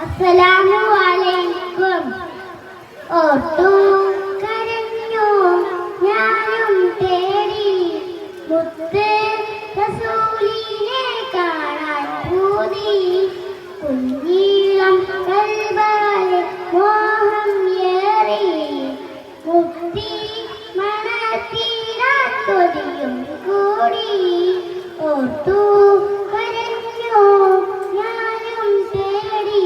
അസ്സലാമു അലൈക്കും. ഓർത്തു കരഞ്ഞു ഞാനും തേടി മുത്ത് റസൂലിനെ കാണാൻ പൂതി. കുഞ്ഞീളം കൽബാലെ മോഹം ഏറി മുക്തി മണത്തീരാൻ കൊതിയും കൂടി. ഓർത്തു കരഞ്ഞു ഞാനും തേടി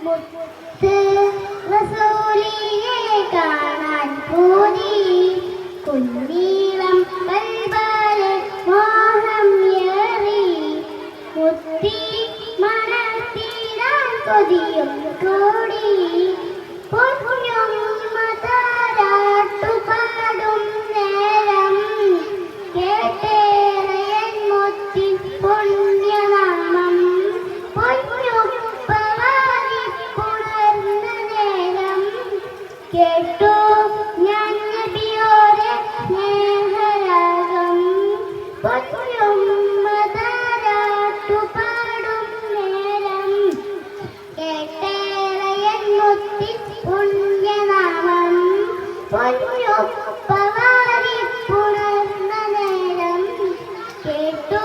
മുത്ത് റസൂലിനെ കാണാൻ പൂതി. കുഞ്ഞീളം കൽബാലെ മോഹം ഏറി മുക്തി മണത്തീരാൻ കൊതിയും കൂടി. പൊന്നുമ്മ താരാട്ടുപാടും നേരം കേട്ടേറയൻ മുത്തിൻ പുണ്യനാമം. പൊന്നുപ്പ വാരിപ്പുണർന്ന നേരം കേട്ടു ഞാൻ നബിയോരെ സ്നേഹരാഗം. പൊന്നുമ്മ താരാട്ടുപാടും നേരം കേട്ടേറയൻ മുത്തിൻ പുണ്യനാമം. പൊന്നുപ്പ വാരിപ്പുണർന്ന നേരം കേട്ടു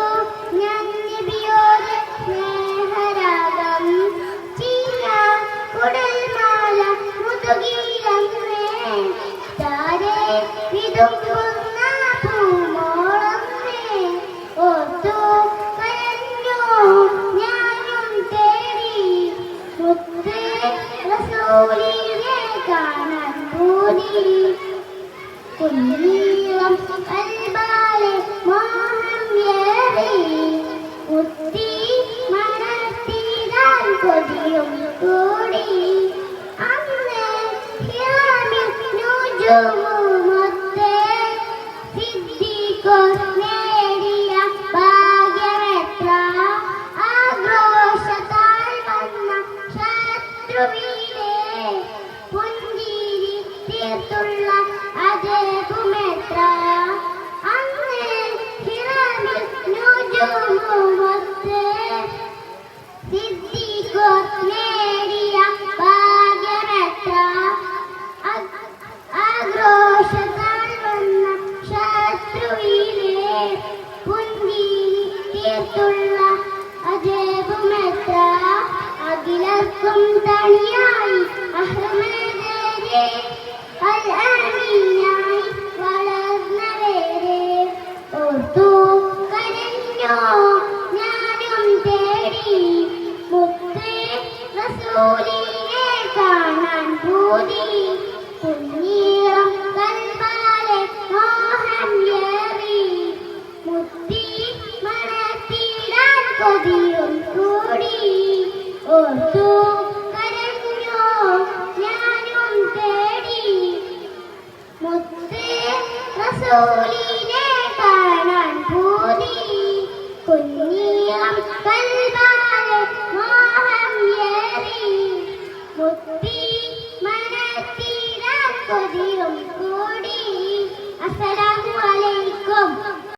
ഞാൻ നബിയോരെ സ്നേഹരാഗം. ചീഞ്ഞ കുടൽമാല മുതുകിലമ്മേ താരെ വിതുമ്പുന്ന പൂമോളമ്മേ. ഓർത്തു കരഞ്ഞു ഞാനും തേടി മുത്ത് റസൂലിനെ കാണാൻ പൂതി. കുഞ്ഞീളം കൽബാലെ മോഹം ഏറി മുത്തി മണത്തീരാൻ കൊതിയും കൂടി. അന്ന് ഹിറാമിൽ നുജൂമുമൊത്തേ സിദ്ദീഖോർ നേടിയ ഭാഗ്യമെത്ര. ആഘോഷത്താൽ വന്ന ശത്രുവിനെ പുഞ്ചിരി തീർത്തുള്ള അജകുമെത്ര. അന്ന് ഹിറാമിൽ നുജൂമുമൊത്തേ സിദ്ദീഖോർ നേടിയ ഭാഗ്യമെത്ര. ആഘോഷത്താൽ വന്ന ശത്രുവിനെ പുഞ്ചിരി തീർത്തുള്ള അജകുമെത്ര. അഖിലർക്കും തണിയായി അഹ്മദരെ അൽ അമീനായി വളർന്നവരെ. ഓർത്തു കരഞ്ഞു ഞാനും തേടി മുത്ത് റസൂലിനെ കാണാൻ പൂതി. കുഞ്ഞീളം കൽബാലെ മോഹം ഏറി മുത്തി മണത്തീരാൻ കൊതിയും കൂടി. ഓർത്തു കരഞ്ഞു ഞാനും തേടി മുത്ത് റസൂലിനെ